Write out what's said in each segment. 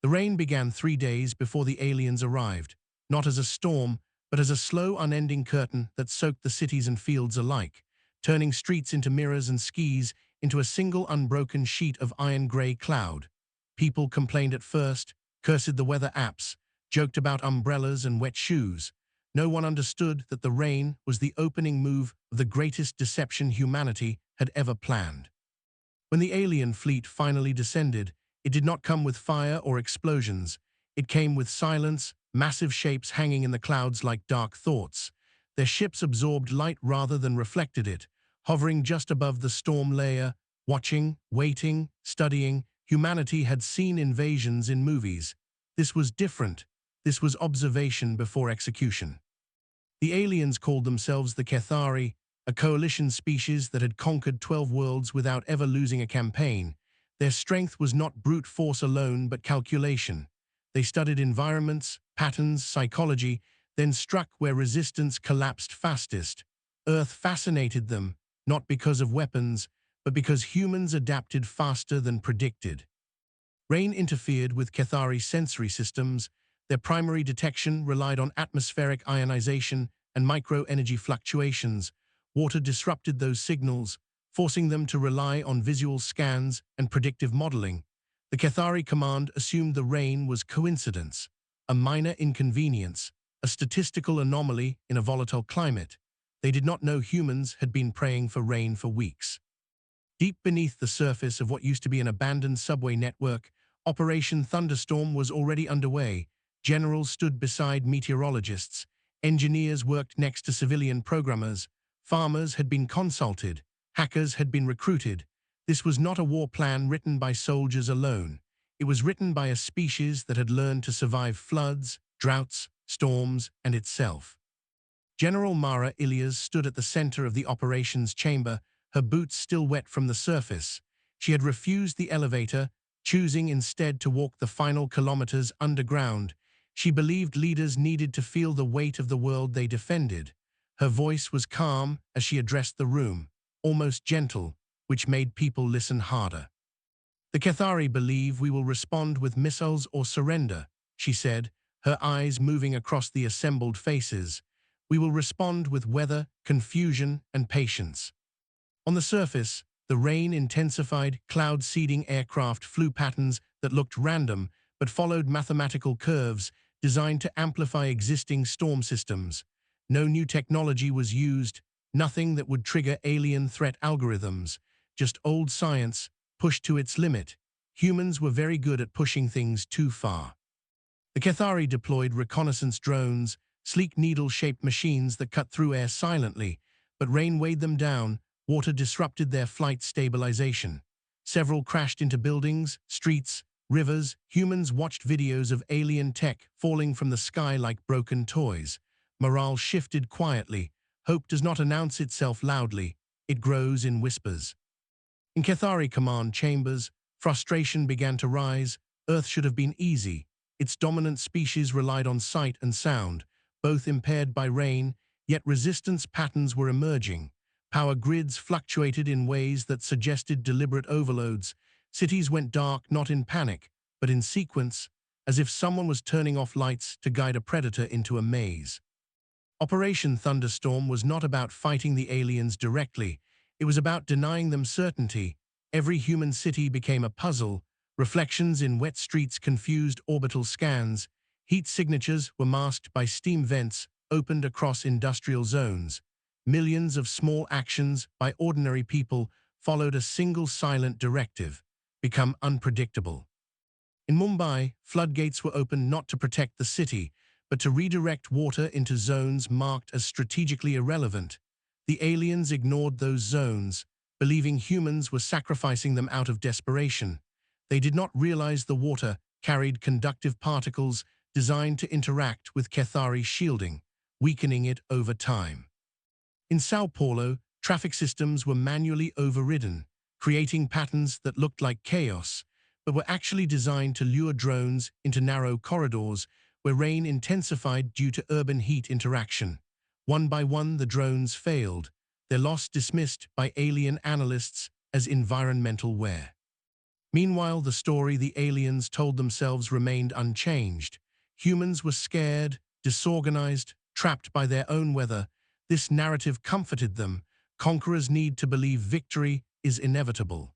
The rain began 3 days before the aliens arrived, not as a storm, but as a slow, unending curtain that soaked the cities and fields alike, turning streets into mirrors and skies into a single unbroken sheet of iron-gray cloud. People complained at first, cursed the weather apps, joked about umbrellas and wet shoes. No one understood that the rain was the opening move of the greatest deception humanity had ever planned. When the alien fleet finally descended, it did not come with fire or explosions. It came with silence, massive shapes hanging in the clouds like dark thoughts. Their ships absorbed light rather than reflected it, hovering just above the storm layer, watching, waiting, studying. Humanity had seen invasions in movies. This was different. This was observation before execution. The aliens called themselves the Cathari, a coalition species that had conquered 12 worlds without ever losing a campaign. Their strength was not brute force alone, but calculation. They studied environments, patterns, psychology, then struck where resistance collapsed fastest. Earth fascinated them, not because of weapons, but because humans adapted faster than predicted. Rain interfered with Cathari sensory systems. Their primary detection relied on atmospheric ionization and micro-energy fluctuations. Water disrupted those signals, forcing them to rely on visual scans and predictive modeling. The Cathari command assumed the rain was coincidence, a minor inconvenience, a statistical anomaly in a volatile climate. They did not know humans had been praying for rain for weeks. Deep beneath the surface of what used to be an abandoned subway network, Operation Thunderstorm was already underway. Generals stood beside meteorologists. Engineers worked next to civilian programmers. Farmers had been consulted. Hackers had been recruited. This was not a war plan written by soldiers alone. It was written by a species that had learned to survive floods, droughts, storms, and itself. General Mara Ilias stood at the center of the operations chamber, her boots still wet from the surface. She had refused the elevator, choosing instead to walk the final kilometers underground. She believed leaders needed to feel the weight of the world they defended. Her voice was calm as she addressed the room, almost gentle, which made people listen harder. "The Cathari believe we will respond with missiles or surrender," she said, her eyes moving across the assembled faces. "We will respond with weather, confusion, and patience." On the surface, the rain intensified. Cloud-seeding aircraft flew patterns that looked random but followed mathematical curves designed to amplify existing storm systems. No new technology was used, nothing that would trigger alien threat algorithms, just old science pushed to its limit. Humans were very good at pushing things too far. The Cathari deployed reconnaissance drones, sleek needle-shaped machines that cut through air silently, but rain weighed them down. Water disrupted their flight stabilization. Several crashed into buildings, streets, rivers. Humans watched videos of alien tech falling from the sky like broken toys. Morale shifted quietly. Hope does not announce itself loudly. It grows in whispers. In Cathari command chambers, frustration began to rise. Earth should have been easy. Its dominant species relied on sight and sound, both impaired by rain, yet resistance patterns were emerging. Power grids fluctuated in ways that suggested deliberate overloads. Cities went dark not in panic, but in sequence, as if someone was turning off lights to guide a predator into a maze. Operation Thunderstorm was not about fighting the aliens directly. It was about denying them certainty. Every human city became a puzzle. Reflections in wet streets confused orbital scans. Heat signatures were masked by steam vents opened across industrial zones. Millions of small actions by ordinary people followed a single silent directive: become unpredictable. In Mumbai, floodgates were opened not to protect the city, but to redirect water into zones marked as strategically irrelevant. The aliens ignored those zones, believing humans were sacrificing them out of desperation. They did not realize the water carried conductive particles designed to interact with Cathari shielding, weakening it over time. In Sao Paulo, traffic systems were manually overridden, creating patterns that looked like chaos, but were actually designed to lure drones into narrow corridors where rain intensified due to urban heat interaction. One by one, the drones failed, their loss dismissed by alien analysts as environmental wear. Meanwhile, the story the aliens told themselves remained unchanged. Humans were scared, disorganized, trapped by their own weather. This narrative comforted them. Conquerors need to believe victory is inevitable.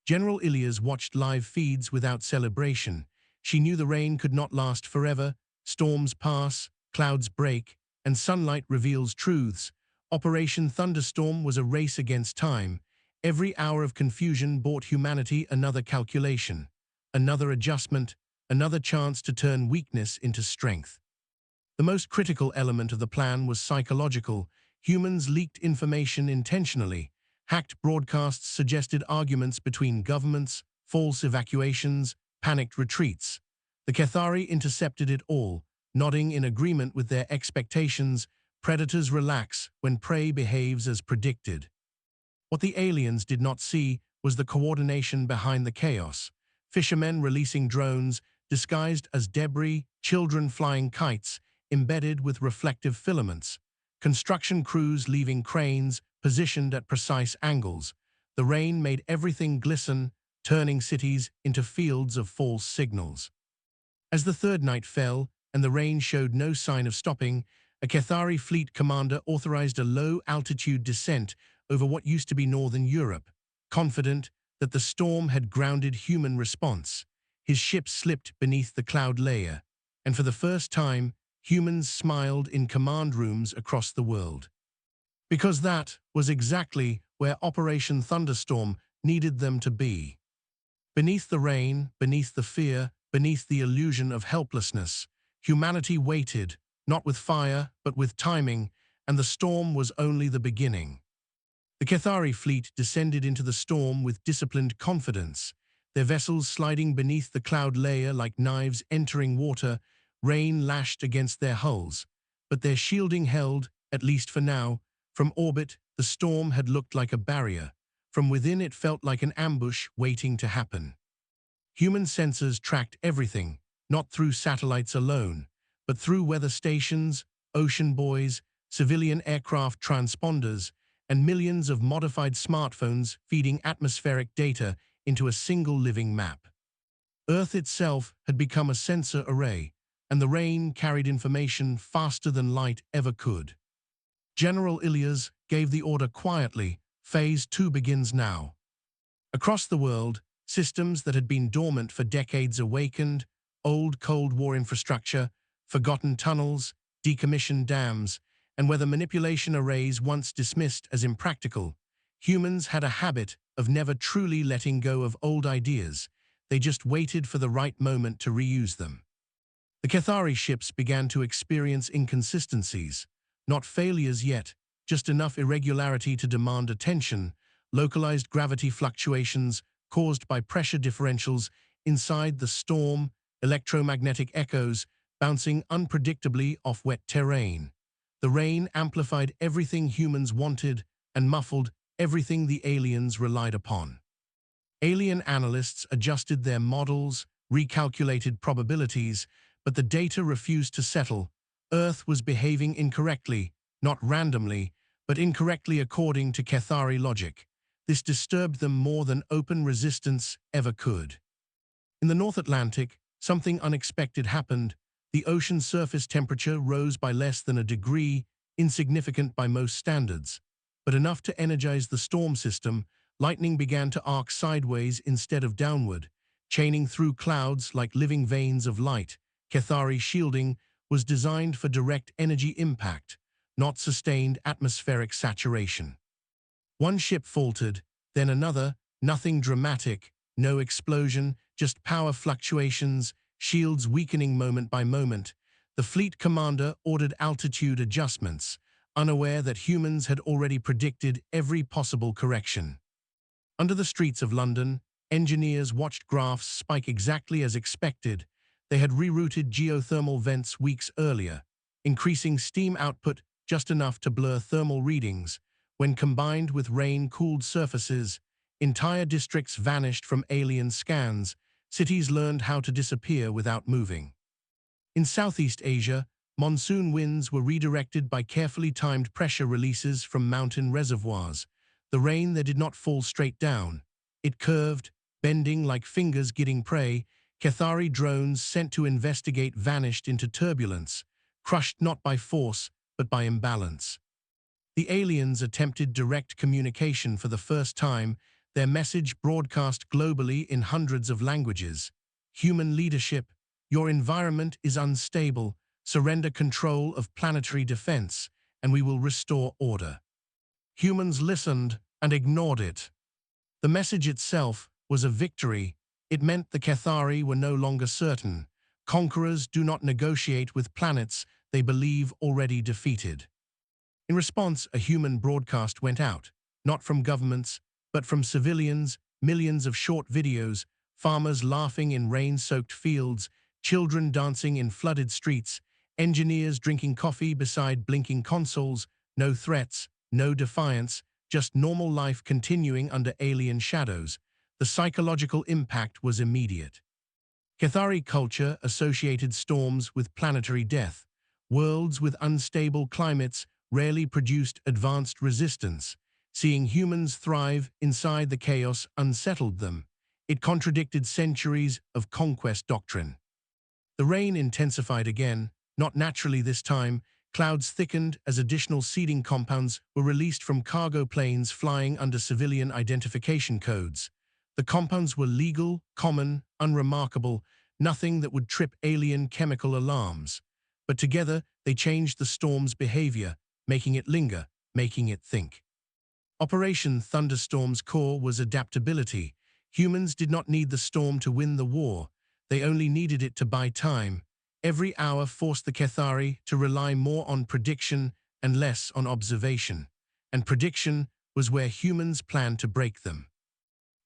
General Ilias watched live feeds without celebration. She knew the rain could not last forever. Storms pass, clouds break, and sunlight reveals truths. Operation Thunderstorm was a race against time. Every hour of confusion brought humanity another calculation, another adjustment, another chance to turn weakness into strength. The most critical element of the plan was psychological. Humans leaked information intentionally. Hacked broadcasts suggested arguments between governments, false evacuations, panicked retreats. The Cathari intercepted it all, nodding in agreement with their expectations. Predators relax when prey behaves as predicted. What the aliens did not see was the coordination behind the chaos. Fishermen releasing drones, disguised as debris, children flying kites, embedded with reflective filaments. Construction crews leaving cranes, positioned at precise angles. The rain made everything glisten, turning cities into fields of false signals. As the third night fell, and the rain showed no sign of stopping, a Cathari fleet commander authorized a low-altitude descent over what used to be northern Europe, confident that the storm had grounded human response. His ship slipped beneath the cloud layer, and for the first time, humans smiled in command rooms across the world. Because that was exactly where Operation Thunderstorm needed them to be. Beneath the rain, beneath the fear, beneath the illusion of helplessness, humanity waited, not with fire, but with timing, and the storm was only the beginning. The Cathari fleet descended into the storm with disciplined confidence, their vessels sliding beneath the cloud layer like knives entering water. Rain lashed against their hulls, but their shielding held, at least for now. From orbit, the storm had looked like a barrier. From within, it felt like an ambush waiting to happen. Human sensors tracked everything, not through satellites alone, but through weather stations, ocean buoys, civilian aircraft transponders, and millions of modified smartphones feeding atmospheric data into a single living map. Earth itself had become a sensor array, and the rain carried information faster than light ever could. General Ilias gave the order quietly. Phase 2 begins now. Across the world, systems that had been dormant for decades awakened, old Cold War infrastructure, forgotten tunnels, decommissioned dams, and weather manipulation arrays once dismissed as impractical. Humans had a habit of never truly letting go of old ideas. They just waited for the right moment to reuse them. The Cathari ships began to experience inconsistencies, not failures yet, just enough irregularity to demand attention. Localized gravity fluctuations caused by pressure differentials inside the storm, electromagnetic echoes bouncing unpredictably off wet terrain. The rain amplified everything humans wanted and muffled everything the aliens relied upon. Alien analysts adjusted their models, recalculated probabilities, but the data refused to settle. Earth was behaving incorrectly, not randomly, but incorrectly according to Cathari logic. This disturbed them more than open resistance ever could. In the North Atlantic, something unexpected happened. The ocean surface temperature rose by less than a degree, insignificant by most standards, but enough to energize the storm system. Lightning began to arc sideways instead of downward, chaining through clouds like living veins of light. Cathari shielding was designed for direct energy impact, not sustained atmospheric saturation. One ship faltered, then another, nothing dramatic, no explosion, just power fluctuations, shields weakening moment by moment. The fleet commander ordered altitude adjustments, unaware that humans had already predicted every possible correction. Under the streets of London, engineers watched graphs spike exactly as expected. They had rerouted geothermal vents weeks earlier, increasing steam output just enough to blur thermal readings. When combined with rain-cooled surfaces, entire districts vanished from alien scans. Cities learned how to disappear without moving. In Southeast Asia, monsoon winds were redirected by carefully timed pressure releases from mountain reservoirs. The rain there did not fall straight down. It curved, Bending like fingers getting prey, Cathari drones sent to investigate vanished into turbulence, crushed not by force, but by imbalance. The aliens attempted direct communication for the first time, their message broadcast globally in hundreds of languages. Human leadership, your environment is unstable, surrender control of planetary defense, and we will restore order. Humans listened and ignored it. The message itself was a victory. It meant the Cathari were no longer certain. Conquerors do not negotiate with planets they believe already defeated. In response, a human broadcast went out, not from governments, but from civilians, millions of short videos, farmers laughing in rain-soaked fields, children dancing in flooded streets, engineers drinking coffee beside blinking consoles, no threats, no defiance, just normal life continuing under alien shadows. The psychological impact was immediate. Cathari culture associated storms with planetary death. Worlds with unstable climates rarely produced advanced resistance. Seeing humans thrive inside the chaos unsettled them. It contradicted centuries of conquest doctrine. The rain intensified again, not naturally this time. Clouds thickened as additional seeding compounds were released from cargo planes flying under civilian identification codes. The compounds were legal, common, unremarkable, nothing that would trip alien chemical alarms. But together, they changed the storm's behavior, making it linger, making it think. Operation Thunderstorm's core was adaptability. Humans did not need the storm to win the war. They only needed it to buy time. Every hour forced the Cathari to rely more on prediction and less on observation. And prediction was where humans planned to break them.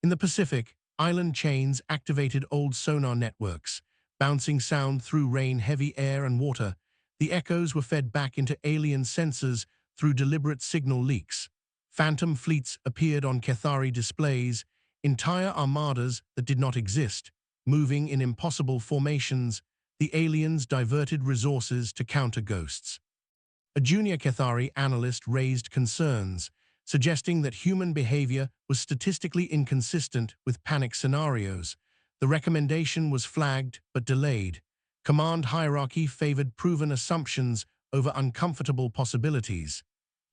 In the Pacific, island chains activated old sonar networks, bouncing sound through rain, heavy air, and water. The echoes were fed back into alien sensors through deliberate signal leaks. Phantom fleets appeared on Cathari displays, entire armadas that did not exist, moving in impossible formations. The aliens diverted resources to counter ghosts. A junior Cathari analyst raised concerns, suggesting that human behavior was statistically inconsistent with panic scenarios. The recommendation was flagged but delayed. Command hierarchy favored proven assumptions over uncomfortable possibilities.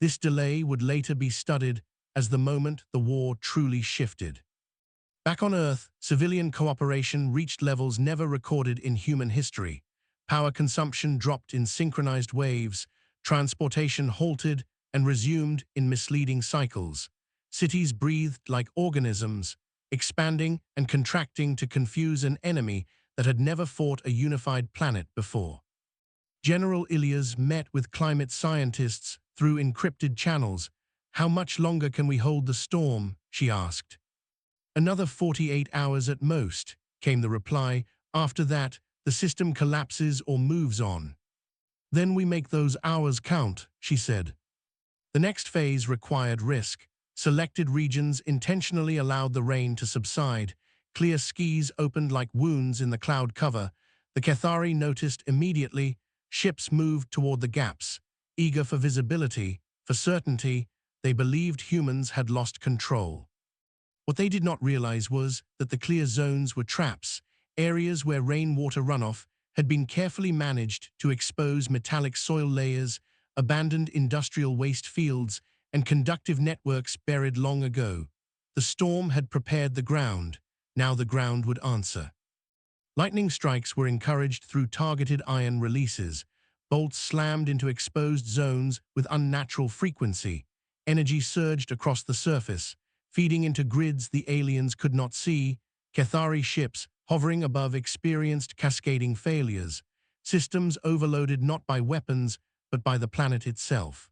This delay would later be studied as the moment the war truly shifted. Back on Earth, civilian cooperation reached levels never recorded in human history. Power consumption dropped in synchronized waves, transportation halted and resumed in misleading cycles. Cities breathed like organisms, expanding and contracting to confuse an enemy that had never fought a unified planet before. General Ilias met with climate scientists through encrypted channels. "How much longer can we hold the storm?" she asked. "Another 48 hours at most," came the reply. "After that, the system collapses or moves on." "Then we make those hours count," she said. The next phase required risk. Selected regions intentionally allowed the rain to subside. Clear skies opened like wounds in the cloud cover. The Cathari noticed immediately. Ships moved toward the gaps, eager for visibility, for certainty. They believed humans had lost control. What they did not realize was that the clear zones were traps, areas where rainwater runoff had been carefully managed to expose metallic soil layers, abandoned industrial waste fields, and conductive networks buried long ago. The storm had prepared the ground. Now the ground would answer. Lightning strikes were encouraged through targeted ion releases. Bolts slammed into exposed zones with unnatural frequency. Energy surged across the surface, feeding into grids the aliens could not see. Cathari ships hovering above experienced cascading failures. Systems overloaded not by weapons, but by the planet itself.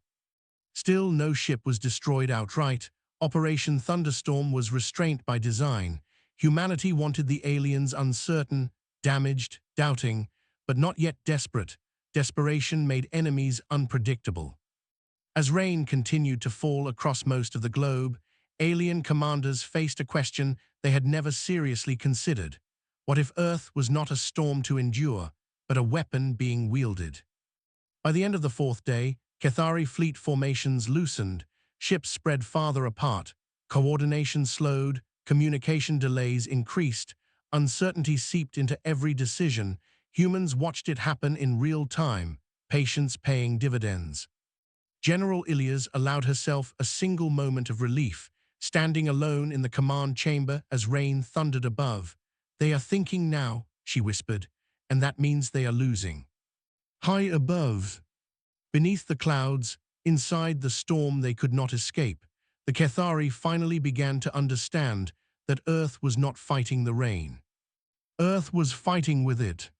Still, no ship was destroyed outright. Operation Thunderstorm was restrained by design. Humanity wanted the aliens uncertain, damaged, doubting, but not yet desperate. Desperation made enemies unpredictable. As rain continued to fall across most of the globe, alien commanders faced a question they had never seriously considered. What if Earth was not a storm to endure, but a weapon being wielded? By the end of the fourth day, Cathari fleet formations loosened, ships spread farther apart, coordination slowed, Communication delays increased, uncertainty seeped into every decision. Humans watched it happen in real time, patience paying dividends. General Ilias allowed herself a single moment of relief, standing alone in the command chamber as rain thundered above. "They are thinking now," she whispered, "and that means they are losing." High above, beneath the clouds, inside the storm they could not escape, the Kethari finally began to understand that Earth was not fighting the rain. Earth was fighting with it.